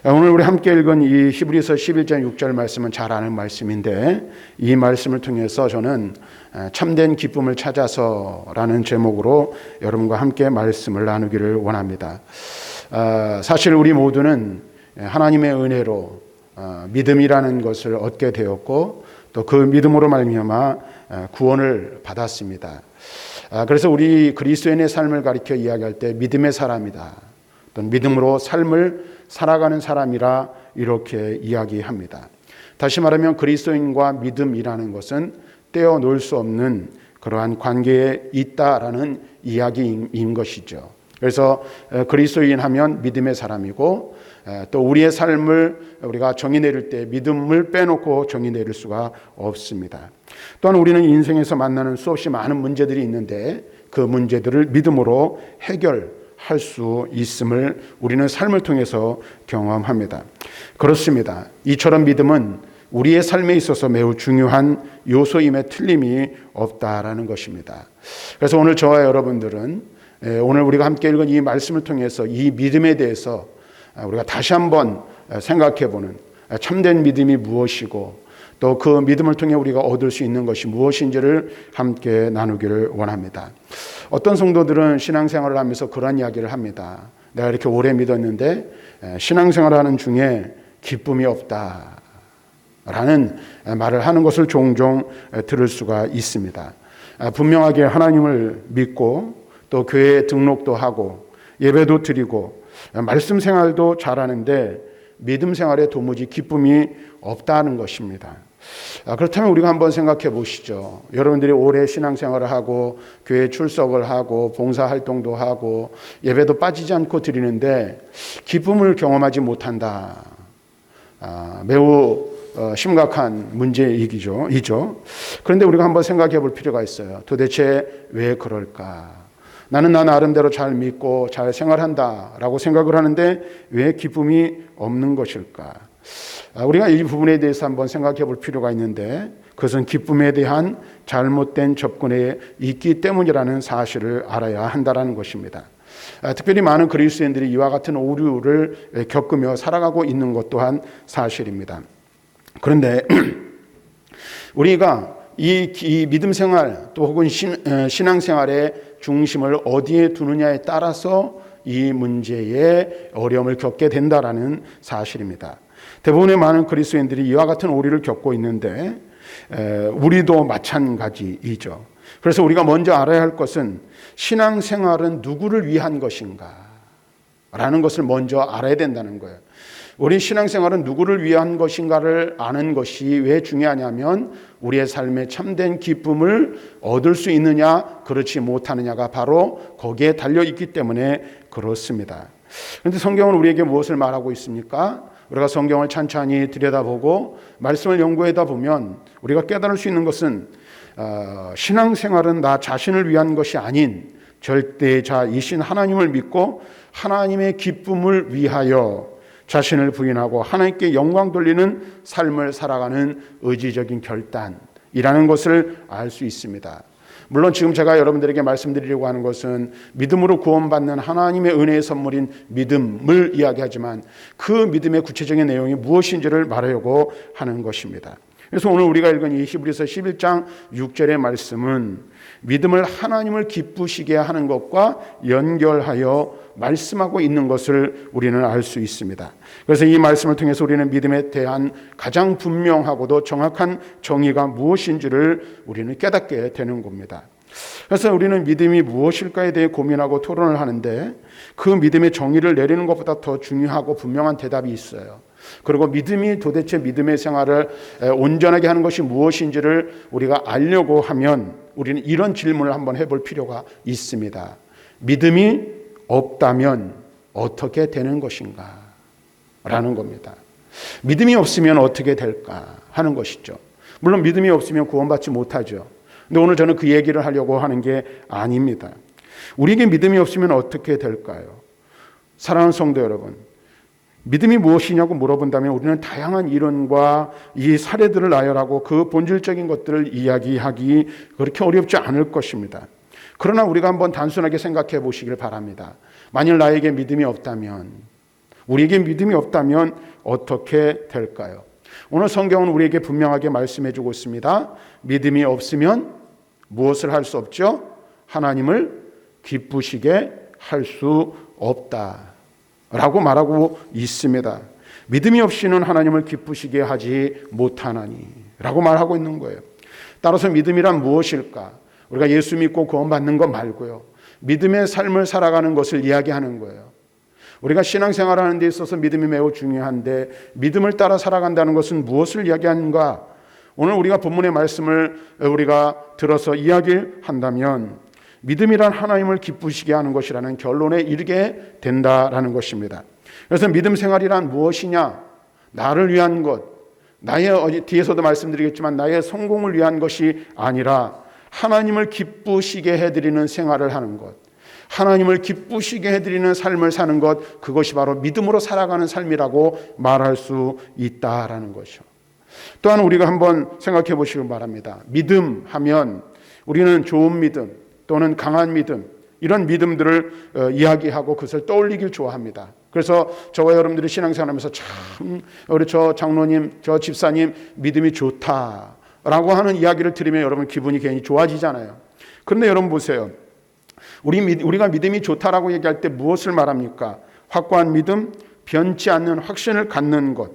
오늘 우리 함께 읽은 이 히브리서 11장 6절 말씀은 잘 아는 말씀인데, 이 말씀을 통해서 저는 참된 기쁨을 찾아서라는 제목으로 여러분과 함께 말씀을 나누기를 원합니다. 사실 우리 모두는 하나님의 은혜로 믿음이라는 것을 얻게 되었고, 또 그 믿음으로 말미암아 구원을 받았습니다. 그래서 우리 그리스도인의 삶을 가리켜 이야기할 때 믿음의 사람이다, 또는 믿음으로 삶을 살아가는 사람이라 이렇게 이야기합니다. 다시 말하면 그리스도인과 믿음이라는 것은 떼어놓을 수 없는 그러한 관계에 있다라는 이야기인 것이죠. 그래서 그리스도인 하면 믿음의 사람이고, 또 우리의 삶을 우리가 정의 내릴 때 믿음을 빼놓고 정의 내릴 수가 없습니다. 또한 우리는 인생에서 만나는 수없이 많은 문제들이 있는데, 그 문제들을 믿음으로 해결할 수 있음을 우리는 삶을 통해서 경험합니다. 그렇습니다. 이처럼 믿음은 우리의 삶에 있어서 매우 중요한 요소임에 틀림이 없다라는 것입니다. 그래서 오늘 저와 여러분들은 오늘 우리가 함께 읽은 이 말씀을 통해서 이 믿음에 대해서 우리가 다시 한번 생각해보는, 참된 믿음이 무엇이고 또 그 믿음을 통해 우리가 얻을 수 있는 것이 무엇인지를 함께 나누기를 원합니다. 어떤 성도들은 신앙생활을 하면서 그런 이야기를 합니다. 내가 이렇게 오래 믿었는데 신앙생활을 하는 중에 기쁨이 없다라는 말을 하는 것을 종종 들을 수가 있습니다. 분명하게 하나님을 믿고 또 교회에 등록도 하고 예배도 드리고 말씀 생활도 잘하는데 믿음 생활에 도무지 기쁨이 없다는 것입니다. 그렇다면 우리가 한번 생각해 보시죠. 여러분들이 오래 신앙생활을 하고 교회 출석을 하고 봉사활동도 하고 예배도 빠지지 않고 드리는데 기쁨을 경험하지 못한다. 매우 심각한 문제이죠. 그런데 우리가 한번 생각해 볼 필요가 있어요. 도대체 왜 그럴까? 나는 나 나름대로 잘 믿고 잘 생활한다라고 생각을 하는데 왜 기쁨이 없는 것일까? 우리가 이 부분에 대해서 한번 생각해 볼 필요가 있는데, 그것은 기쁨에 대한 잘못된 접근에 있기 때문이라는 사실을 알아야 한다는 것입니다. 특별히 많은 그리스도인들이 이와 같은 오류를 겪으며 살아가고 있는 것 또한 사실입니다. 그런데 우리가 이 믿음 생활 또 혹은 신앙 생활의 중심을 어디에 두느냐에 따라서 이 문제에 어려움을 겪게 된다라는 사실입니다. 대부분의 많은 그리스도인들이 이와 같은 오류를 겪고 있는데 우리도 마찬가지이죠. 그래서 우리가 먼저 알아야 할 것은 신앙생활은 누구를 위한 것인가 라는 것을 먼저 알아야 된다는 거예요. 우리 신앙생활은 누구를 위한 것인가를 아는 것이 왜 중요하냐면 우리의 삶에 참된 기쁨을 얻을 수 있느냐 그렇지 못하느냐가 바로 거기에 달려있기 때문에 그렇습니다. 그런데 성경은 우리에게 무엇을 말하고 있습니까? 우리가 성경을 찬찬히 들여다보고 말씀을 연구하다 보면 우리가 깨달을 수 있는 것은 신앙생활은 나 자신을 위한 것이 아닌 절대자이신 하나님을 믿고 하나님의 기쁨을 위하여 자신을 부인하고 하나님께 영광 돌리는 삶을 살아가는 의지적인 결단이라는 것을 알 수 있습니다. 물론 지금 제가 여러분들에게 말씀드리려고 하는 것은 믿음으로 구원받는 하나님의 은혜의 선물인 믿음을 이야기하지만 그 믿음의 구체적인 내용이 무엇인지를 말하려고 하는 것입니다. 그래서 오늘 우리가 읽은 이 히브리서 11장 6절의 말씀은 믿음을 하나님을 기쁘시게 하는 것과 연결하여 말씀하고 있는 것을 우리는 알 수 있습니다. 그래서 이 말씀을 통해서 우리는 믿음에 대한 가장 분명하고도 정확한 정의가 무엇인지를 우리는 깨닫게 되는 겁니다. 그래서 우리는 믿음이 무엇일까에 대해 고민하고 토론을 하는데 그 믿음의 정의를 내리는 것보다 더 중요하고 분명한 대답이 있어요. 그리고 믿음이 도대체 믿음의 생활을 온전하게 하는 것이 무엇인지를 우리가 알려고 하면 우리는 이런 질문을 한번 해볼 필요가 있습니다. 믿음이 없다면 어떻게 되는 것인가? 라는 겁니다. 믿음이 없으면 어떻게 될까 하는 것이죠. 물론 믿음이 없으면 구원받지 못하죠. 근데 오늘 저는 그 얘기를 하려고 하는 게 아닙니다. 우리에게 믿음이 없으면 어떻게 될까요? 사랑하는 성도 여러분, 믿음이 무엇이냐고 물어본다면 우리는 다양한 이론과 이 사례들을 나열하고 그 본질적인 것들을 이야기하기 그렇게 어렵지 않을 것입니다. 그러나 우리가 한번 단순하게 생각해 보시길 바랍니다. 만일 나에게 믿음이 없다면 우리에게 믿음이 없다면 어떻게 될까요? 오늘 성경은 우리에게 분명하게 말씀해 주고 있습니다. 믿음이 없으면 무엇을 할 수 없죠? 하나님을 기쁘시게 할 수 없다라고 말하고 있습니다. 믿음이 없이는 하나님을 기쁘시게 하지 못하나니라고 말하고 있는 거예요. 따라서 믿음이란 무엇일까? 우리가 예수 믿고 구원받는 것 말고요. 믿음의 삶을 살아가는 것을 이야기하는 거예요. 우리가 신앙생활을 하는 데 있어서 믿음이 매우 중요한데 믿음을 따라 살아간다는 것은 무엇을 이야기하는가? 오늘 우리가 본문의 말씀을 우리가 들어서 이야기한다면 믿음이란 하나님을 기쁘시게 하는 것이라는 결론에 이르게 된다라는 것입니다. 그래서 믿음 생활이란 무엇이냐? 나를 위한 것, 나의 뒤에서도 말씀드리겠지만 나의 성공을 위한 것이 아니라 하나님을 기쁘시게 해드리는 생활을 하는 것, 하나님을 기쁘시게 해드리는 삶을 사는 것, 그것이 바로 믿음으로 살아가는 삶이라고 말할 수 있다라는 것이죠. 또한 우리가 한번 생각해 보시기 바랍니다. 믿음 하면 우리는 좋은 믿음 또는 강한 믿음, 이런 믿음들을 이야기하고 그것을 떠올리길 좋아합니다. 그래서 저와 여러분들이 신앙생활하면서 참 우리 저 장로님, 저 집사님 믿음이 좋다라고 하는 이야기를 들으면 여러분 기분이 괜히 좋아지잖아요. 그런데 여러분 보세요. 우리가 믿음이 좋다라고 얘기할 때 무엇을 말합니까? 확고한 믿음, 변치 않는 확신을 갖는 것,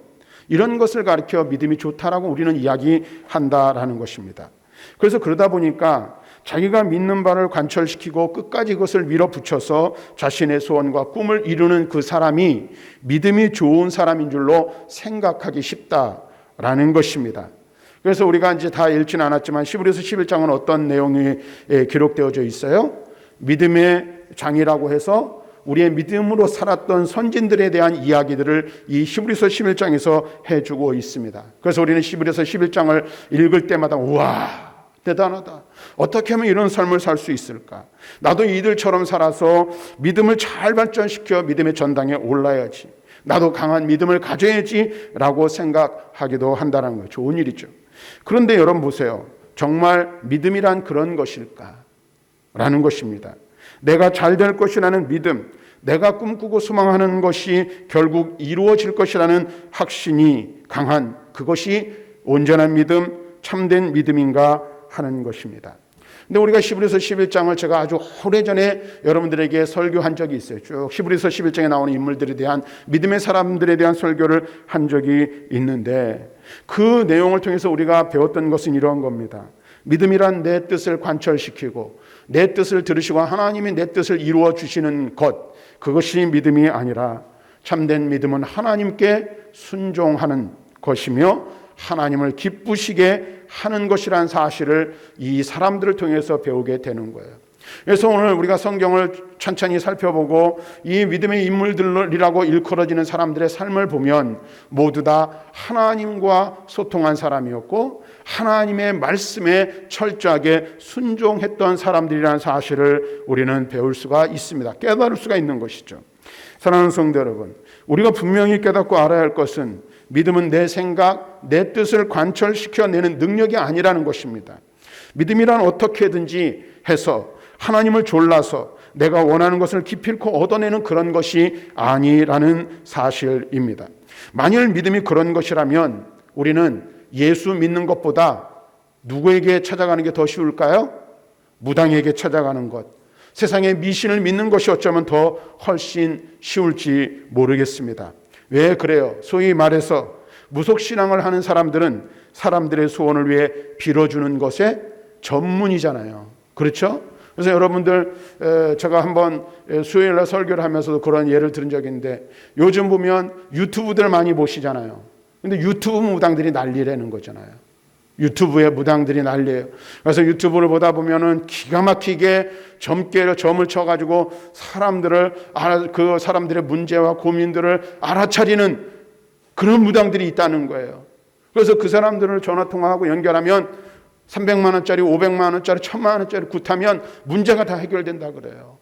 이런 것을 가리켜 믿음이 좋다라고 우리는 이야기한다라는 것입니다. 그래서 그러다 보니까 자기가 믿는 바를 관철시키고 끝까지 그것을 밀어붙여서 자신의 소원과 꿈을 이루는 그 사람이 믿음이 좋은 사람인 줄로 생각하기 쉽다라는 것입니다. 그래서 우리가 이제 다 읽지는 않았지만 히브리서 11장은 어떤 내용이 기록되어져 있어요? 믿음의 장이라고 해서 우리의 믿음으로 살았던 선진들에 대한 이야기들을 이 히브리서 11장에서 해주고 있습니다. 그래서 우리는 히브리서 11장을 읽을 때마다 우와, 대단하다. 어떻게 하면 이런 삶을 살 수 있을까? 나도 이들처럼 살아서 믿음을 잘 발전시켜 믿음의 전당에 올라야지. 나도 강한 믿음을 가져야지 라고 생각하기도 한다는 거예요. 좋은 일이죠. 그런데 여러분 보세요. 정말 믿음이란 그런 것일까? 라는 것입니다. 내가 잘 될 것이라는 믿음, 내가 꿈꾸고 소망하는 것이 결국 이루어질 것이라는 확신이 강한 그것이 온전한 믿음, 참된 믿음인가 하는 것입니다. 근데 우리가 히브리서 11장을 제가 아주 오래전에 여러분들에게 설교한 적이 있어요. 쭉 히브리서 11장에 나오는 인물들에 대한 믿음의 사람들에 대한 설교를 한 적이 있는데 그 내용을 통해서 우리가 배웠던 것은 이런 겁니다. 믿음이란 내 뜻을 관철시키고 내 뜻을 들으시고 하나님이 내 뜻을 이루어 주시는 것, 그것이 믿음이 아니라 참된 믿음은 하나님께 순종하는 것이며 하나님을 기쁘시게 하는 것이라는 사실을 이 사람들을 통해서 배우게 되는 거예요. 그래서 오늘 우리가 성경을 천천히 살펴보고 이 믿음의 인물들이라고 일컬어지는 사람들의 삶을 보면 모두 다 하나님과 소통한 사람이었고 하나님의 말씀에 철저하게 순종했던 사람들이라는 사실을 우리는 배울 수가 있습니다. 깨달을 수가 있는 것이죠. 사랑하는 성도 여러분, 우리가 분명히 깨닫고 알아야 할 것은 믿음은 내 생각, 내 뜻을 관철시켜내는 능력이 아니라는 것입니다. 믿음이란 어떻게든지 해서 하나님을 졸라서 내가 원하는 것을 기필코 얻어내는 그런 것이 아니라는 사실입니다. 만일 믿음이 그런 것이라면 우리는 예수 믿는 것보다 누구에게 찾아가는 게 더 쉬울까요? 무당에게 찾아가는 것, 세상의 미신을 믿는 것이 어쩌면 더 훨씬 쉬울지 모르겠습니다. 왜 그래요? 소위 말해서 무속신앙을 하는 사람들은 사람들의 소원을 위해 빌어주는 것에 전문이잖아요. 그렇죠? 그래서 여러분들 제가 한번 수요일날 설교를 하면서도 그런 예를 들은 적이 있는데 요즘 보면 유튜브들 많이 보시잖아요. 근데 유튜브 무당들이 난리라는 거잖아요. 유튜브에 무당들이 난리예요. 그래서 유튜브를 보다 보면은 기가 막히게 점을 쳐가지고 그 사람들의 문제와 고민들을 알아차리는 그런 무당들이 있다는 거예요. 그래서 그 사람들을 전화통화하고 연결하면 300만 원짜리, 500만 원짜리, 1000만 원짜리 굿하면 문제가 다 해결된다 그래요.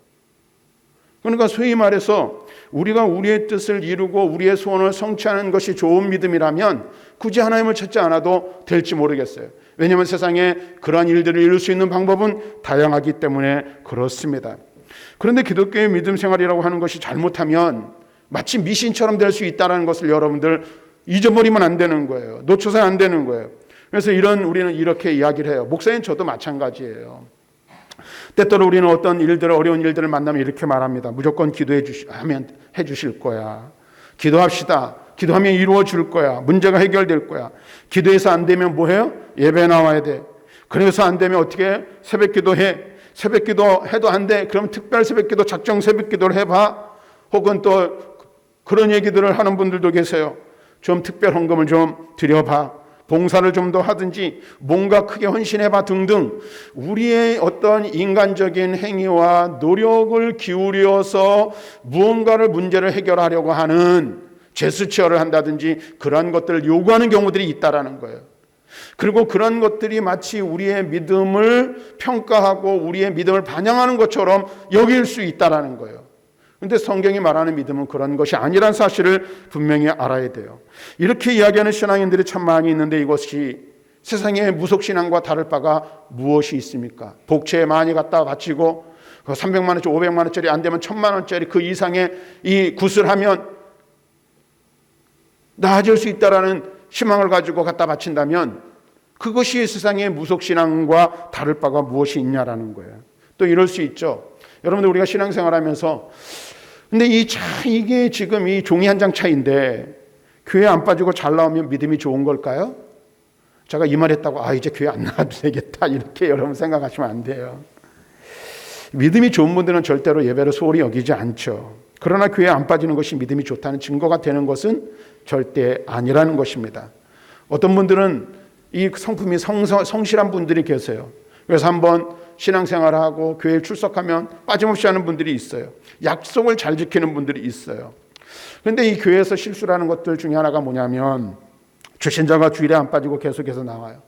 그러니까 소위 말해서 우리가 우리의 뜻을 이루고 우리의 소원을 성취하는 것이 좋은 믿음이라면 굳이 하나님을 찾지 않아도 될지 모르겠어요. 왜냐하면 세상에 그러한 일들을 이룰 수 있는 방법은 다양하기 때문에 그렇습니다. 그런데 기독교의 믿음 생활이라고 하는 것이 잘못하면 마치 미신처럼 될 수 있다는 것을 여러분들 잊어버리면 안 되는 거예요. 놓쳐서는 안 되는 거예요. 그래서 우리는 이렇게 이야기를 해요. 목사님 저도 마찬가지예요. 때때로 우리는 어떤 일들, 어려운 일들을 만나면 이렇게 말합니다. 무조건 기도해 주실 거야. 기도합시다. 기도하면 이루어 줄 거야. 문제가 해결될 거야. 기도해서 안 되면 뭐 해요? 예배 나와야 돼. 그래서 안 되면 어떻게 해? 새벽 기도해. 새벽 기도 해도 안 돼. 그럼 특별 새벽 기도, 작정 새벽 기도를 해봐. 혹은 또 그런 얘기들을 하는 분들도 계세요. 좀 특별 헌금을 좀 드려봐. 봉사를 좀 더 하든지 뭔가 크게 헌신해봐 등등 우리의 어떤 인간적인 행위와 노력을 기울여서 무언가를 문제를 해결하려고 하는 제스처를 한다든지 그런 것들을 요구하는 경우들이 있다라는 거예요. 그리고 그런 것들이 마치 우리의 믿음을 평가하고 우리의 믿음을 반영하는 것처럼 여길 수 있다라는 거예요. 그런데 성경이 말하는 믿음은 그런 것이 아니란 사실을 분명히 알아야 돼요. 이렇게 이야기하는 신앙인들이 참 많이 있는데 이것이 세상의 무속신앙과 다를 바가 무엇이 있습니까? 복채에 많이 갖다 바치고 300만 원짜리 500만 원짜리 안 되면 1000만 원짜리 그 이상의 이 굿을 하면 나아질 수 있다라는 희망을 가지고 갖다 바친다면 그것이 세상의 무속신앙과 다를 바가 무엇이 있냐라는 거예요. 또 이럴 수 있죠. 여러분들 우리가 신앙생활하면서 근데 이게 지금 이 종이 한 장 차이인데 교회 안 빠지고 잘 나오면 믿음이 좋은 걸까요? 제가 이 말 했다고 이제 교회 안 나와도 되겠다 이렇게 여러분 생각하시면 안 돼요. 믿음이 좋은 분들은 절대로 예배를 소홀히 여기지 않죠. 그러나 교회에 안 빠지는 것이 믿음이 좋다는 증거가 되는 것은 절대 아니라는 것입니다. 어떤 분들은 이 성품이 성실한 분들이 계세요. 그래서 한번 신앙생활을 하고 교회에 출석하면 빠짐없이 하는 분들이 있어요. 약속을 잘 지키는 분들이 있어요. 그런데 이 교회에서 실수를 하는 것들 중에 하나가 뭐냐면 주신자가 주일에 안 빠지고 계속해서 나와요.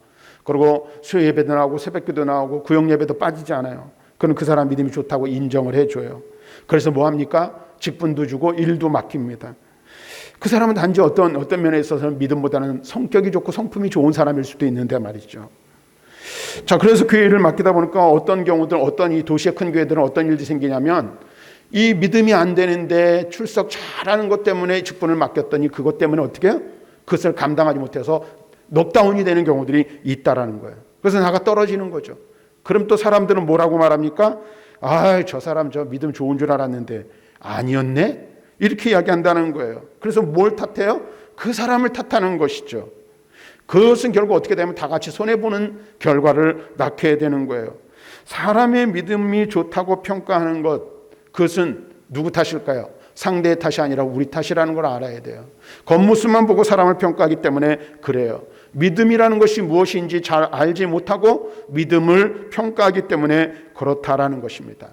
그리고 수요 예배도 나오고 새벽기도 나오고 구역 예배도 빠지지 않아요. 그럼 그 사람 믿음이 좋다고 인정을 해줘요. 그래서 뭐 합니까? 직분도 주고 일도 맡깁니다. 그 사람은 단지 어떤 면에 있어서는 믿음보다는 성격이 좋고 성품이 좋은 사람일 수도 있는데 말이죠. 자, 그래서 교회를 맡기다 보니까 어떤 경우들, 어떤 이 도시의 큰 교회들은 어떤 일이 생기냐면 이 믿음이 안 되는데 출석 잘하는 것 때문에 직분을 맡겼더니 그것 때문에 어떻게 해요? 그것을 감당하지 못해서 넉다운이 되는 경우들이 있다라는 거예요. 그래서 나가 떨어지는 거죠. 그럼 또 사람들은 뭐라고 말합니까? 저 사람 저 믿음 좋은 줄 알았는데 아니었네? 이렇게 이야기한다는 거예요. 그래서 뭘 탓해요? 그 사람을 탓하는 것이죠. 그것은 결국 어떻게 되면 다 같이 손해보는 결과를 낳게 되는 거예요. 사람의 믿음이 좋다고 평가하는 것, 그것은 누구 탓일까요? 상대의 탓이 아니라 우리 탓이라는 걸 알아야 돼요. 겉모습만 보고 사람을 평가하기 때문에 그래요. 믿음이라는 것이 무엇인지 잘 알지 못하고 믿음을 평가하기 때문에 그렇다라는 것입니다.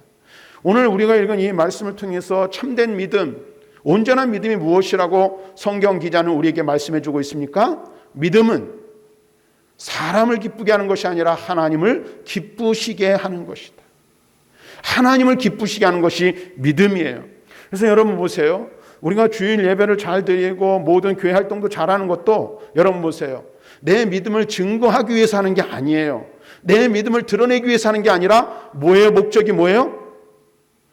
오늘 우리가 읽은 이 말씀을 통해서 참된 믿음, 온전한 믿음이 무엇이라고 성경 기자는 우리에게 말씀해 주고 있습니까? 믿음은 사람을 기쁘게 하는 것이 아니라 하나님을 기쁘시게 하는 것이다. 하나님을 기쁘시게 하는 것이 믿음이에요. 그래서 여러분 보세요. 우리가 주일 예배를 잘 드리고 모든 교회 활동도 잘하는 것도 여러분 보세요. 내 믿음을 증거하기 위해서 하는 게 아니에요. 내 믿음을 드러내기 위해서 하는 게 아니라 뭐예요? 목적이 뭐예요?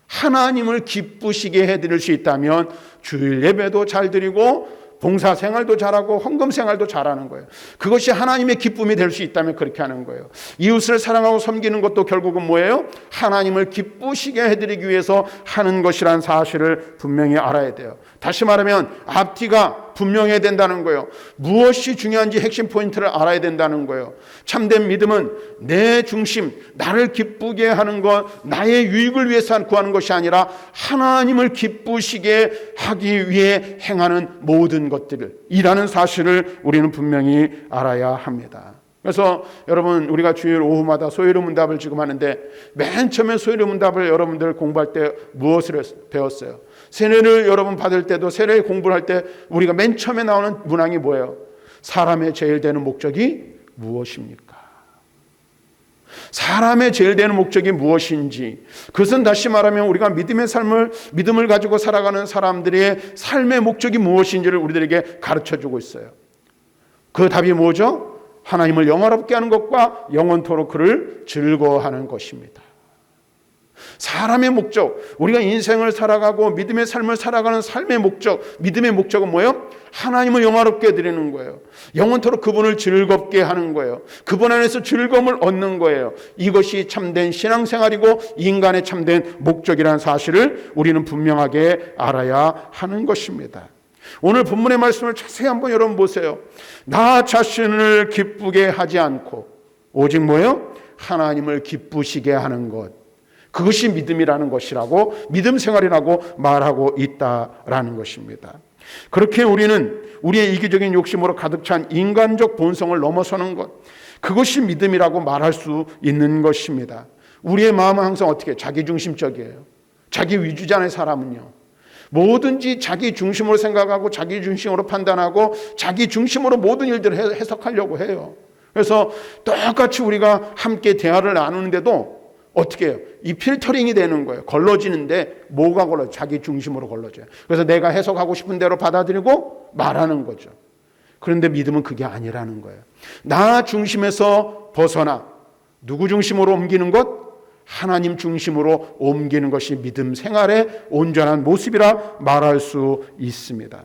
하나님을 기쁘시게 해드릴 수 있다면 주일 예배도 잘 드리고 봉사 생활도 잘하고 헌금 생활도 잘하는 거예요. 그것이 하나님의 기쁨이 될 수 있다면 그렇게 하는 거예요. 이웃을 사랑하고 섬기는 것도 결국은 뭐예요? 하나님을 기쁘시게 해드리기 위해서 하는 것이란 사실을 분명히 알아야 돼요. 다시 말하면 앞뒤가 분명해야 된다는 거예요. 무엇이 중요한지 핵심 포인트를 알아야 된다는 거예요. 참된 믿음은 내 중심, 나를 기쁘게 하는 것, 나의 유익을 위해서 구하는 것이 아니라 하나님을 기쁘시게 하기 위해 행하는 모든 것들이라는 사실을 우리는 분명히 알아야 합니다. 그래서 여러분 우리가 주일 오후마다 소요리 문답을 지금 하는데 맨 처음에 소요리 문답을 여러분들 공부할 때 무엇을 배웠어요? 세례를 여러분 받을 때도 세례 공부를 할 때 우리가 맨 처음에 나오는 문항이 뭐예요? 사람의 제일 되는 목적이 무엇입니까? 사람의 제일 되는 목적이 무엇인지, 그것은 다시 말하면 우리가 믿음을 가지고 살아가는 사람들의 삶의 목적이 무엇인지를 우리들에게 가르쳐주고 있어요. 그 답이 뭐죠? 하나님을 영화롭게 하는 것과 영원토록 그를 즐거워하는 것입니다. 사람의 목적, 우리가 인생을 살아가고 믿음의 삶을 살아가는 삶의 목적, 믿음의 목적은 뭐예요? 하나님을 영화롭게 드리는 거예요. 영원토록 그분을 즐겁게 하는 거예요. 그분 안에서 즐거움을 얻는 거예요. 이것이 참된 신앙생활이고 인간의 참된 목적이라는 사실을 우리는 분명하게 알아야 하는 것입니다. 오늘 본문의 말씀을 자세히 한번 여러분 보세요. 나 자신을 기쁘게 하지 않고 오직 뭐예요? 하나님을 기쁘시게 하는 것. 그것이 믿음이라는 것이라고, 믿음 생활이라고 말하고 있다라는 것입니다. 그렇게 우리는 우리의 이기적인 욕심으로 가득 찬 인간적 본성을 넘어서는 것, 그것이 믿음이라고 말할 수 있는 것입니다. 우리의 마음은 항상 어떻게? 자기중심적이에요. 자기 위주자의 사람은요, 뭐든지 자기 중심으로 생각하고 자기 중심으로 판단하고 자기 중심으로 모든 일들을 해석하려고 해요. 그래서 똑같이 우리가 함께 대화를 나누는데도 어떻게 해요? 이 필터링이 되는 거예요. 걸러지는데 뭐가 걸러져? 자기 중심으로 걸러져요. 그래서 내가 해석하고 싶은 대로 받아들이고 말하는 거죠. 그런데 믿음은 그게 아니라는 거예요. 나 중심에서 벗어나 누구 중심으로 옮기는 것? 하나님 중심으로 옮기는 것이 믿음 생활의 온전한 모습이라 말할 수 있습니다.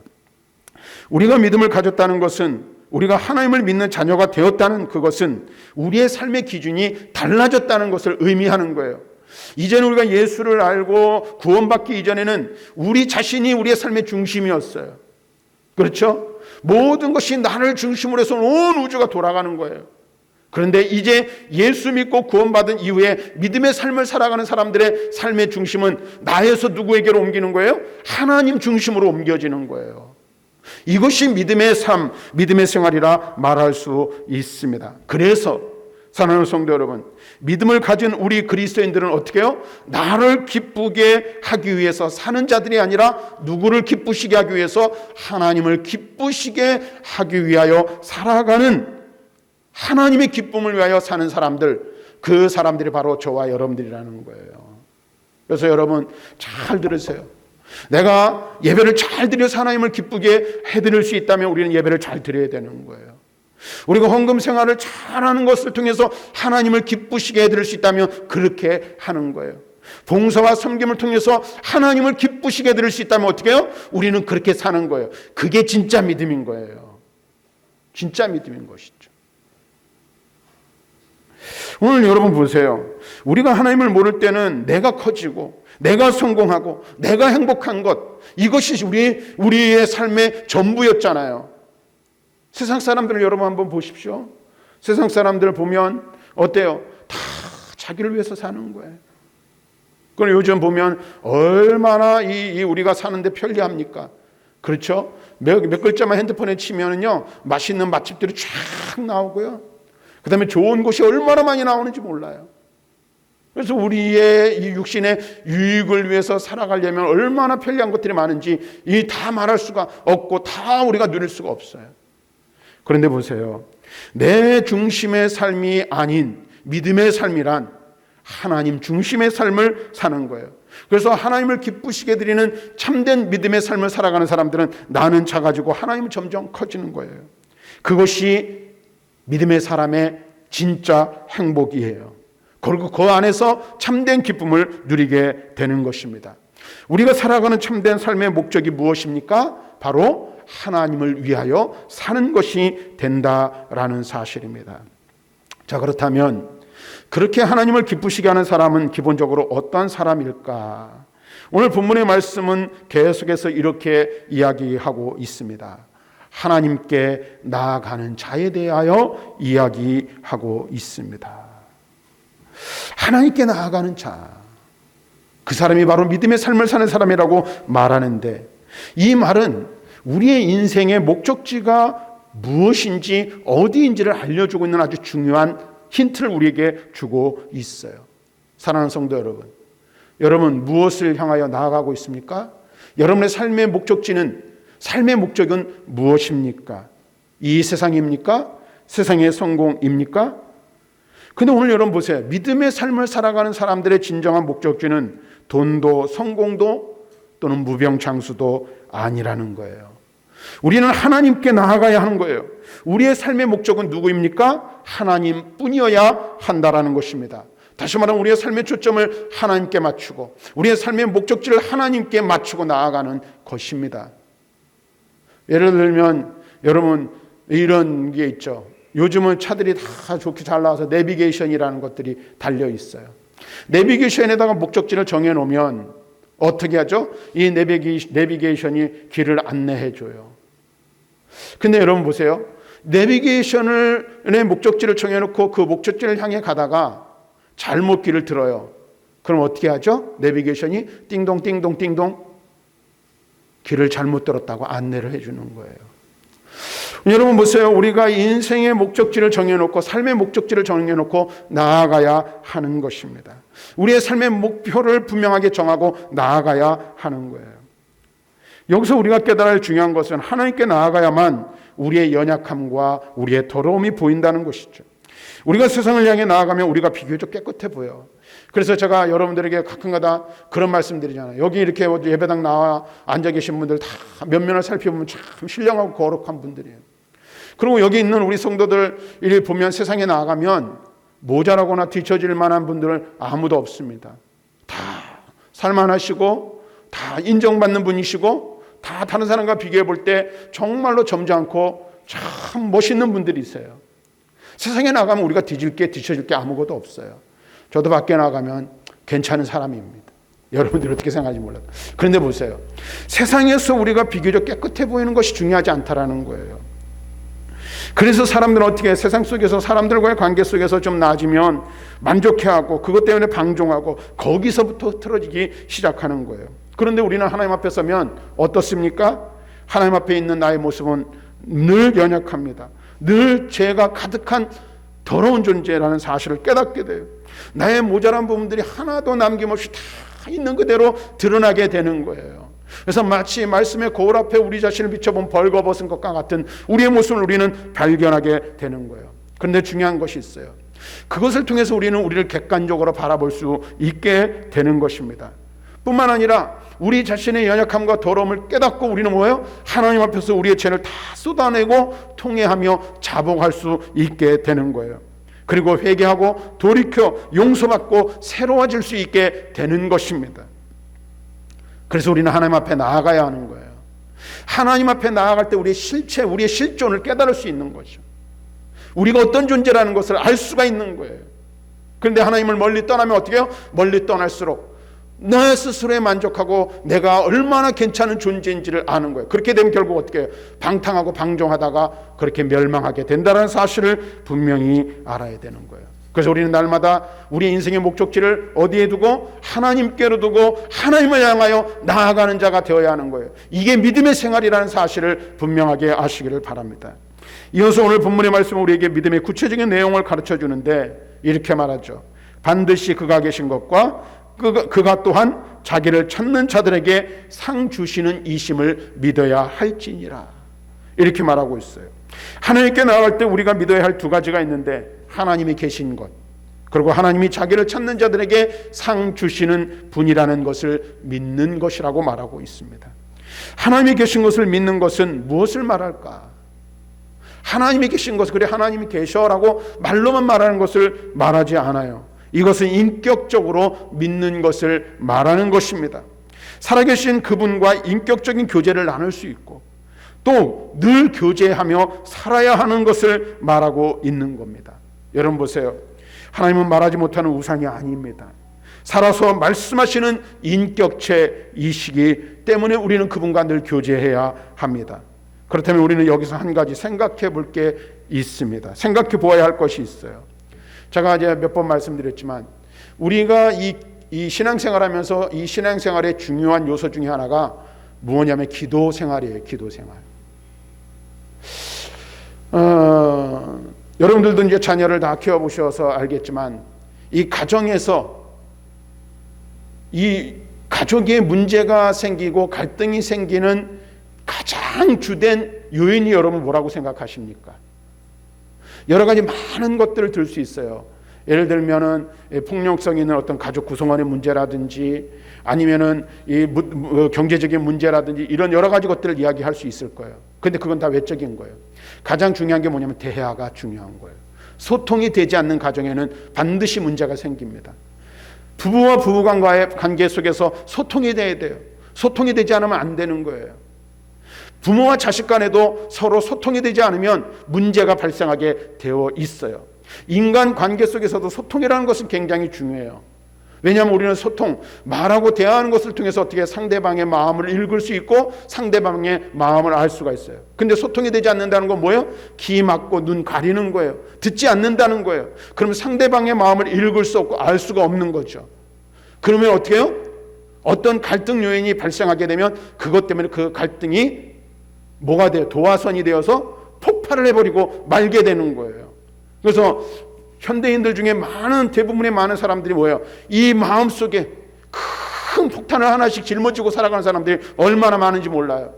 우리가 믿음을 가졌다는 것은, 우리가 하나님을 믿는 자녀가 되었다는 그것은 우리의 삶의 기준이 달라졌다는 것을 의미하는 거예요. 이제는 우리가 예수를 알고 구원받기 이전에는 우리 자신이 우리의 삶의 중심이었어요. 그렇죠? 모든 것이 나를 중심으로 해서 온 우주가 돌아가는 거예요. 그런데 이제 예수 믿고 구원받은 이후에 믿음의 삶을 살아가는 사람들의 삶의 중심은 나에서 누구에게로 옮기는 거예요? 하나님 중심으로 옮겨지는 거예요. 이것이 믿음의 삶, 믿음의 생활이라 말할 수 있습니다. 그래서 사랑하는 성도 여러분, 믿음을 가진 우리 그리스도인들은 어떻게 해요? 나를 기쁘게 하기 위해서 사는 자들이 아니라 누구를 기쁘시게 하기 위해서 하나님을 기쁘시게 하기 위하여 살아가는, 하나님의 기쁨을 위하여 사는 사람들, 그 사람들이 바로 저와 여러분들이라는 거예요. 그래서 여러분 잘 들으세요. 내가 예배를 잘 드려서 하나님을 기쁘게 해드릴 수 있다면 우리는 예배를 잘 드려야 되는 거예요. 우리가 헌금 생활을 잘하는 것을 통해서 하나님을 기쁘시게 해드릴 수 있다면 그렇게 하는 거예요. 봉사와 섬김을 통해서 하나님을 기쁘시게 해드릴 수 있다면 어떻게 해요? 우리는 그렇게 사는 거예요. 그게 진짜 믿음인 거예요. 진짜 믿음인 것이죠. 오늘 여러분 보세요. 우리가 하나님을 모를 때는 내가 커지고 내가 성공하고 내가 행복한 것, 이것이 우리의 삶의 전부였잖아요. 세상 사람들을 여러분 한번 보십시오. 세상 사람들을 보면 어때요? 다 자기를 위해서 사는 거예요. 그럼 요즘 보면 얼마나 우리가 사는데 편리합니까? 그렇죠? 몇 글자만 핸드폰에 치면은요, 맛있는 맛집들이 쫙 나오고요. 그 다음에 좋은 곳이 얼마나 많이 나오는지 몰라요. 그래서 우리의 이 육신의 유익을 위해서 살아가려면 얼마나 편리한 것들이 많은지 이 다 말할 수가 없고 다 우리가 누릴 수가 없어요. 그런데 보세요. 내 중심의 삶이 아닌 믿음의 삶이란 하나님 중심의 삶을 사는 거예요. 그래서 하나님을 기쁘시게 드리는 참된 믿음의 삶을 살아가는 사람들은 나는 작아지고 하나님은 점점 커지는 거예요. 그것이 믿음의 사람의 진짜 행복이에요. 그리고 그 안에서 참된 기쁨을 누리게 되는 것입니다. 우리가 살아가는 참된 삶의 목적이 무엇입니까? 바로 하나님을 위하여 사는 것이 된다라는 사실입니다. 자, 그렇다면 그렇게 하나님을 기쁘시게 하는 사람은 기본적으로 어떤 사람일까? 오늘 본문의 말씀은 계속해서 이렇게 이야기하고 있습니다. 하나님께 나아가는 자에 대하여 이야기하고 있습니다. 하나님께 나아가는 자, 그 사람이 바로 믿음의 삶을 사는 사람이라고 말하는데, 이 말은 우리의 인생의 목적지가 무엇인지 어디인지를 알려주고 있는 아주 중요한 힌트를 우리에게 주고 있어요. 사랑하는 성도 여러분, 여러분 무엇을 향하여 나아가고 있습니까? 여러분의 삶의 목적은 무엇입니까? 이 세상입니까? 세상의 성공입니까? 근데 오늘 여러분 보세요. 믿음의 삶을 살아가는 사람들의 진정한 목적지는 돈도 성공도 또는 무병장수도 아니라는 거예요. 우리는 하나님께 나아가야 하는 거예요. 우리의 삶의 목적은 누구입니까? 하나님뿐이어야 한다라는 것입니다. 다시 말하면 우리의 삶의 초점을 하나님께 맞추고 우리의 삶의 목적지를 하나님께 맞추고 나아가는 것입니다. 예를 들면 여러분 이런 게 있죠. 요즘은 차들이 다 좋게 잘 나와서 내비게이션이라는 것들이 달려 있어요. 내비게이션에다가 목적지를 정해 놓으면 어떻게 하죠? 이 내비게이션이 길을 안내해 줘요. 근데 여러분 보세요. 내비게이션의 목적지를 정해놓고 그 목적지를 향해 가다가 잘못 길을 들어요. 그럼 어떻게 하죠? 내비게이션이 띵동 띵동 띵동 길을 잘못 들었다고 안내를 해주는 거예요. 여러분 보세요. 우리가 인생의 목적지를 정해놓고 삶의 목적지를 정해놓고 나아가야 하는 것입니다. 우리의 삶의 목표를 분명하게 정하고 나아가야 하는 거예요. 여기서 우리가 깨달아야 할 중요한 것은 하나님께 나아가야만 우리의 연약함과 우리의 더러움이 보인다는 것이죠. 우리가 세상을 향해 나아가면 우리가 비교적 깨끗해 보여. 그래서 제가 여러분들에게 가끔가다 그런 말씀 드리잖아요. 여기 이렇게 예배당 나와 앉아 계신 분들 다 면면을 살펴보면 참 신령하고 거룩한 분들이에요. 그리고 여기 있는 우리 성도들 을 보면 세상에 나아가면 모자라거나 뒤처질 만한 분들은 아무도 없습니다. 다 살만하시고 다 인정받는 분이시고 다 다른 사람과 비교해 볼 때 정말로 점잖고 참 멋있는 분들이 있어요. 세상에 나가면 우리가 뒤처질 게 아무것도 없어요. 저도 밖에 나가면 괜찮은 사람입니다. 여러분들이 어떻게 생각하는지 몰라도. 그런데 보세요. 세상에서 우리가 비교적 깨끗해 보이는 것이 중요하지 않다라는 거예요. 그래서 사람들은 어떻게 세상 속에서 사람들과의 관계 속에서 좀 나아지면 만족해하고 그것 때문에 방종하고 거기서부터 틀어지기 시작하는 거예요. 그런데 우리는 하나님 앞에 서면 어떻습니까? 하나님 앞에 있는 나의 모습은 늘 연약합니다. 늘 죄가 가득한 더러운 존재라는 사실을 깨닫게 돼요. 나의 모자란 부분들이 하나도 남김없이 다 있는 그대로 드러나게 되는 거예요. 그래서 마치 말씀의 거울 앞에 우리 자신을 비춰본 벌거벗은 것과 같은 우리의 모습을 우리는 발견하게 되는 거예요. 그런데 중요한 것이 있어요. 그것을 통해서 우리를 객관적으로 바라볼 수 있게 되는 것입니다. 뿐만 아니라 우리 자신의 연약함과 더러움을 깨닫고 우리는 뭐예요? 하나님 앞에서 우리의 죄를 다 쏟아내고 통회하며 자복할 수 있게 되는 거예요. 그리고 회개하고 돌이켜 용서받고 새로워질 수 있게 되는 것입니다. 그래서 우리는 하나님 앞에 나아가야 하는 거예요. 하나님 앞에 나아갈 때 우리의 실체, 우리의 실존을 깨달을 수 있는 거죠. 우리가 어떤 존재라는 것을 알 수가 있는 거예요. 그런데 하나님을 멀리 떠나면 어떻게 해요? 멀리 떠날수록 나 스스로에 만족하고 내가 얼마나 괜찮은 존재인지를 아는 거예요. 그렇게 되면 결국 어떻게 해요? 방탕하고 방종하다가 그렇게 멸망하게 된다는 사실을 분명히 알아야 되는 거예요. 그래서 우리는 날마다 우리 인생의 목적지를 어디에 두고 하나님께로 두고 하나님을 향하여 나아가는 자가 되어야 하는 거예요. 이게 믿음의 생활이라는 사실을 분명하게 아시기를 바랍니다. 이어서 오늘 본문의 말씀은 우리에게 믿음의 구체적인 내용을 가르쳐 주는데 이렇게 말하죠. 반드시 그가 계신 것과 그가 또한 자기를 찾는 자들에게 상 주시는 이심을 믿어야 할지니라. 이렇게 말하고 있어요. 하나님께 나아갈 때 우리가 믿어야 할 두 가지가 있는데 하나님이 계신 것, 그리고 하나님이 자기를 찾는 자들에게 상 주시는 분이라는 것을 믿는 것이라고 말하고 있습니다. 하나님이 계신 것을 믿는 것은 무엇을 말할까? 하나님이 계신 것, 그래 하나님이 계셔라고 말로만 말하는 것을 말하지 않아요. 이것은 인격적으로 믿는 것을 말하는 것입니다. 살아계신 그분과 인격적인 교제를 나눌 수 있고 또 늘 교제하며 살아야 하는 것을 말하고 있는 겁니다. 여러분 보세요. 하나님은 말하지 못하는 우상이 아닙니다. 살아서 말씀하시는 인격체이시기 때문에 우리는 그분과 늘 교제해야 합니다. 그렇다면 우리는 여기서 한 가지 생각해 볼 게 있습니다. 생각해 보아야 할 것이 있어요. 제가 이제 몇 번 말씀드렸지만 우리가 이 신앙생활하면서 이 신앙생활의 중요한 요소 중에 하나가 무엇냐면 기도 생활이에요. 기도 생활. 여러분들도 이제 자녀를 다 키워보셔서 알겠지만 이 가정에서 이 가족의 문제가 생기고 갈등이 생기는 가장 주된 요인이 여러분 뭐라고 생각하십니까? 여러 가지 많은 것들을 들 수 있어요. 예를 들면은 폭력성 있는 어떤 가족 구성원의 문제라든지 아니면은 이 경제적인 문제라든지 이런 여러 가지 것들을 이야기할 수 있을 거예요. 근데 그건 다 외적인 거예요. 가장 중요한 게 뭐냐면 대화가 중요한 거예요. 소통이 되지 않는 가정에는 반드시 문제가 생깁니다. 부부와 부부간과의 관계 속에서 소통이 돼야 돼요. 소통이 되지 않으면 안 되는 거예요. 부모와 자식 간에도 서로 소통이 되지 않으면 문제가 발생하게 되어 있어요. 인간 관계 속에서도 소통이라는 것은 굉장히 중요해요. 왜냐하면 우리는 소통, 말하고 대화하는 것을 통해서 어떻게 상대방의 마음을 읽을 수 있고 상대방의 마음을 알 수가 있어요. 근데 소통이 되지 않는다는 건 뭐예요? 귀 막고 눈 가리는 거예요. 듣지 않는다는 거예요. 그러면 상대방의 마음을 읽을 수 없고 알 수가 없는 거죠. 그러면 어떻게 해요? 어떤 갈등 요인이 발생하게 되면 그것 때문에 그 갈등이 뭐가 돼요? 도화선이 되어서 폭발을 해버리고 말게 되는 거예요. 그래서 현대인들 중에 대부분의 많은 사람들이 뭐예요? 이 마음속에 큰 폭탄을 하나씩 짊어지고 살아가는 사람들이 얼마나 많은지 몰라요.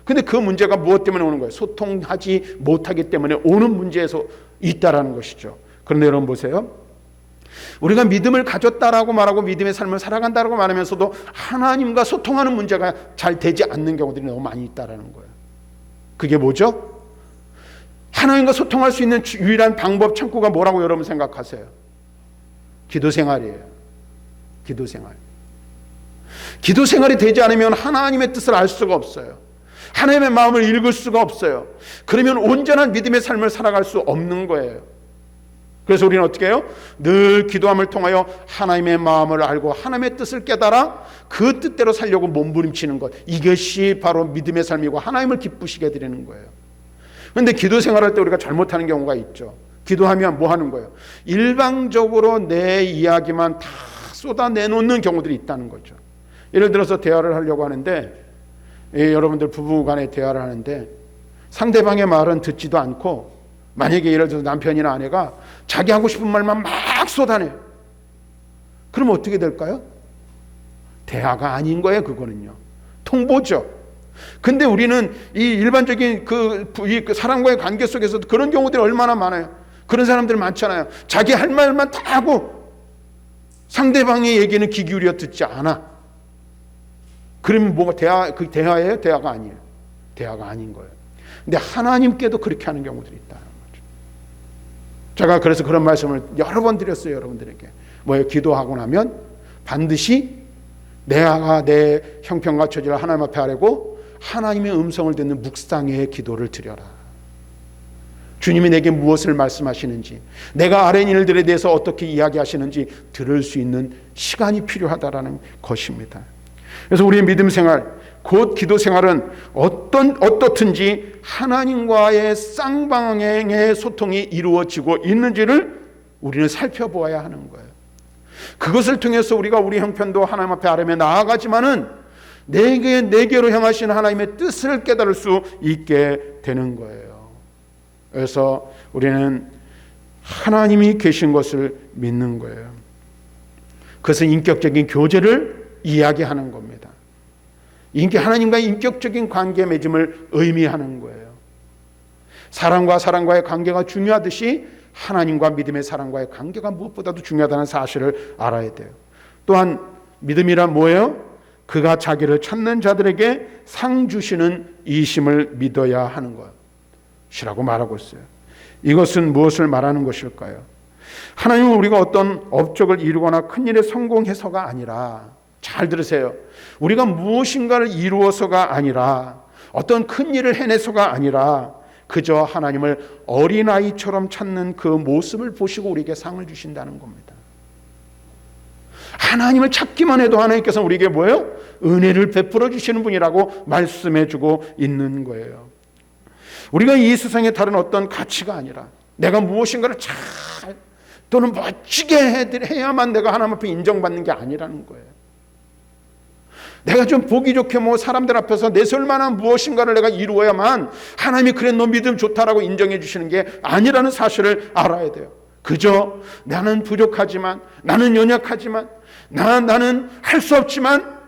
근데 그 문제가 무엇 때문에 오는 거예요? 소통하지 못하기 때문에 오는 문제에서 있다라는 것이죠. 그런데 여러분 보세요. 우리가 믿음을 가졌다라고 말하고 믿음의 삶을 살아간다라고 말하면서도 하나님과 소통하는 문제가 잘 되지 않는 경우들이 너무 많이 있다라는 거예요. 그게 뭐죠? 하나님과 소통할 수 있는 유일한 방법 창구가 뭐라고 여러분 생각하세요? 기도 생활이에요. 기도 생활. 기도 생활이 되지 않으면 하나님의 뜻을 알 수가 없어요. 하나님의 마음을 읽을 수가 없어요. 그러면 온전한 믿음의 삶을 살아갈 수 없는 거예요. 그래서 우리는 어떻게 해요? 늘 기도함을 통하여 하나님의 마음을 알고 하나님의 뜻을 깨달아 그 뜻대로 살려고 몸부림치는 것. 이것이 바로 믿음의 삶이고 하나님을 기쁘시게 해드리는 거예요. 그런데 기도 생활할 때 우리가 잘못하는 경우가 있죠. 기도하면 뭐 하는 거예요? 일방적으로 내 이야기만 다 쏟아내놓는 경우들이 있다는 거죠. 예를 들어서 대화를 하려고 하는데 여러분들 부부 간에 대화를 하는데 상대방의 말은 듣지도 않고 만약에 예를 들어서 남편이나 아내가 자기 하고 싶은 말만 막 쏟아내요. 그럼 어떻게 될까요? 대화가 아닌 거예요. 그거는요. 통보죠. 근데 우리는 이 일반적인 그 사람과의 관계 속에서도 그런 경우들이 얼마나 많아요. 그런 사람들 많잖아요. 자기 할 말만 다 하고 상대방의 얘기는 귀 기울여 듣지 않아. 그러면 뭐가 그 대화예요? 대화가 아니에요. 대화가 아닌 거예요. 근데 하나님께도 그렇게 하는 경우들이 있다는 거죠. 제가 그래서 그런 말씀을 여러 번 드렸어요. 여러분들에게. 뭐예요? 기도하고 나면 반드시 내가 내 형편과 처지를 하나님 앞에 아뢰고 하나님의 음성을 듣는 묵상의 기도를 드려라. 주님이 내게 무엇을 말씀하시는지, 내가 아뢰는 일들에 대해서 어떻게 이야기하시는지 들을 수 있는 시간이 필요하다라는 것입니다. 그래서 우리의 믿음 생활, 곧 기도 생활은 어떻든지 하나님과의 쌍방향의 소통이 이루어지고 있는지를 우리는 살펴보아야 하는 거예요. 그것을 통해서 우리가 우리 형편도 하나님 앞에 아뢰며 나아가지만은 내게로 향하신 하나님의 뜻을 깨달을 수 있게 되는 거예요. 그래서 우리는 하나님이 계신 것을 믿는 거예요. 그것은 인격적인 교제를 이야기하는 겁니다. 하나님과의 인격적인 관계 맺음을 의미하는 거예요. 사람과 사람과의 관계가 중요하듯이 하나님과 믿음의 사람과의 관계가 무엇보다도 중요하다는 사실을 알아야 돼요. 또한 믿음이란 뭐예요? 그가 자기를 찾는 자들에게 상 주시는 이심을 믿어야 하는 것이라고 말하고 있어요. 이것은 무엇을 말하는 것일까요? 하나님은 우리가 어떤 업적을 이루거나 큰일에 성공해서가 아니라, 잘 들으세요. 우리가 무엇인가를 이루어서가 아니라, 어떤 큰일을 해내서가 아니라 그저 하나님을 어린아이처럼 찾는 그 모습을 보시고 우리에게 상을 주신다는 겁니다. 하나님을 찾기만 해도 하나님께서 우리에게 뭐예요? 은혜를 베풀어 주시는 분이라고 말씀해 주고 있는 거예요. 우리가 이 세상에 다른 어떤 가치가 아니라 내가 무엇인가를 잘 또는 멋지게 해야만 내가 하나님 앞에 인정받는 게 아니라는 거예요. 내가 좀 보기 좋게 사람들 앞에서 내세울 만한 무엇인가를 내가 이루어야만 하나님이 그래 너 믿음 좋다라고 인정해 주시는 게 아니라는 사실을 알아야 돼요. 그저 나는 부족하지만, 나는 연약하지만, 나는 할 수 없지만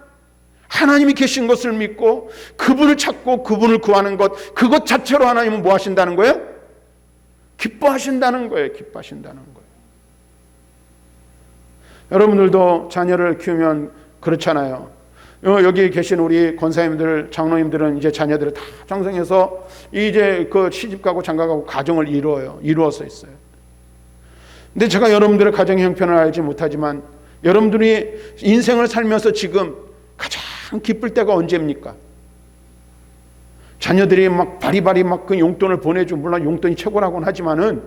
하나님이 계신 것을 믿고 그분을 찾고 그분을 구하는 것, 그것 자체로 하나님은 뭐 하신다는 거예요? 기뻐하신다는 거예요. 기뻐하신다는 거예요. 여러분들도 자녀를 키우면 그렇잖아요. 여기 계신 우리 권사님들, 장로님들은 이제 자녀들을 다 장성해서 이제 그 시집가고 장가가고 가정을 이루어서 있어요. 근데 제가 여러분들의 가정 형편을 알지 못하지만 여러분들이 인생을 살면서 지금 가장 기쁠 때가 언제입니까? 자녀들이 막 바리바리 막 그 용돈을 보내줘. 물론 용돈이 최고라고는 하지만은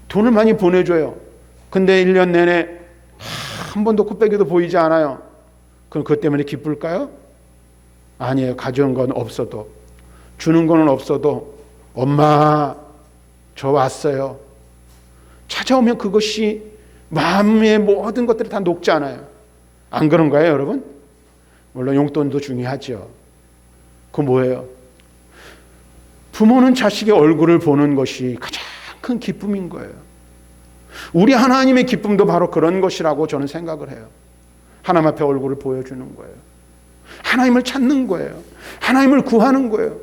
돈을 많이 보내줘요. 근데 1년 내내 한 번도 코빼기도 보이지 않아요. 그럼 그것 때문에 기쁠까요? 아니에요. 가져온 건 없어도, 주는 거는 없어도, 엄마 저 왔어요. 찾아오면 그것이 마음의 모든 것들이 다 녹지 않아요. 안 그런가요, 여러분? 물론 용돈도 중요하죠. 그 뭐예요? 부모는 자식의 얼굴을 보는 것이 가장 큰 기쁨인 거예요. 우리 하나님의 기쁨도 바로 그런 것이라고 저는 생각을 해요. 하나님 앞에 얼굴을 보여주는 거예요. 하나님을 찾는 거예요. 하나님을 구하는 거예요.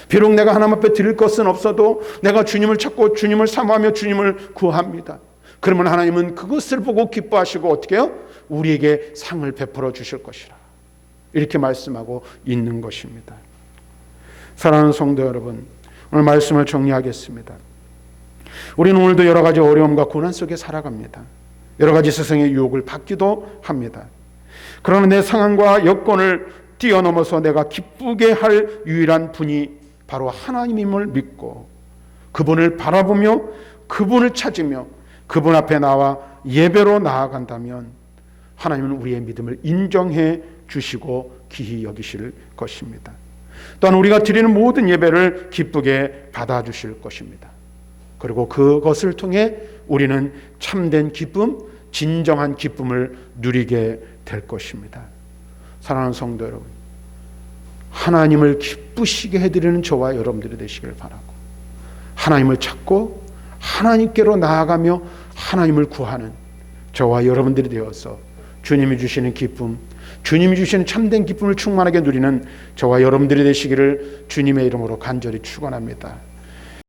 비록 내가 하나님 앞에 드릴 것은 없어도 내가 주님을 찾고 주님을 사모하며 주님을 구합니다. 그러면 하나님은 그것을 보고 기뻐하시고 어떻게 해요? 우리에게 상을 베풀어 주실 것이라. 이렇게 말씀하고 있는 것입니다. 사랑하는 성도 여러분, 오늘 말씀을 정리하겠습니다. 우리는 오늘도 여러 가지 어려움과 고난 속에 살아갑니다. 여러 가지 세상의 유혹을 받기도 합니다. 그러나 내 상황과 여건을 뛰어넘어서 내가 기쁘게 할 유일한 분이 바로 하나님임을 믿고 그분을 바라보며 그분을 찾으며 그분 앞에 나와 예배로 나아간다면 하나님은 우리의 믿음을 인정해 주시고 귀히 여기실 것입니다. 또한 우리가 드리는 모든 예배를 기쁘게 받아주실 것입니다. 그리고 그것을 통해 우리는 참된 기쁨, 진정한 기쁨을 누리게 될 것입니다. 사랑하는 성도 여러분, 하나님을 기쁘시게 해드리는 저와 여러분들이 되시길 바라고 하나님을 찾고 하나님께로 나아가며 하나님을 구하는 저와 여러분들이 되어서 주님이 주시는 기쁨, 주님이 주시는 참된 기쁨을 충만하게 누리는 저와 여러분들이 되시기를 주님의 이름으로 간절히 축원합니다.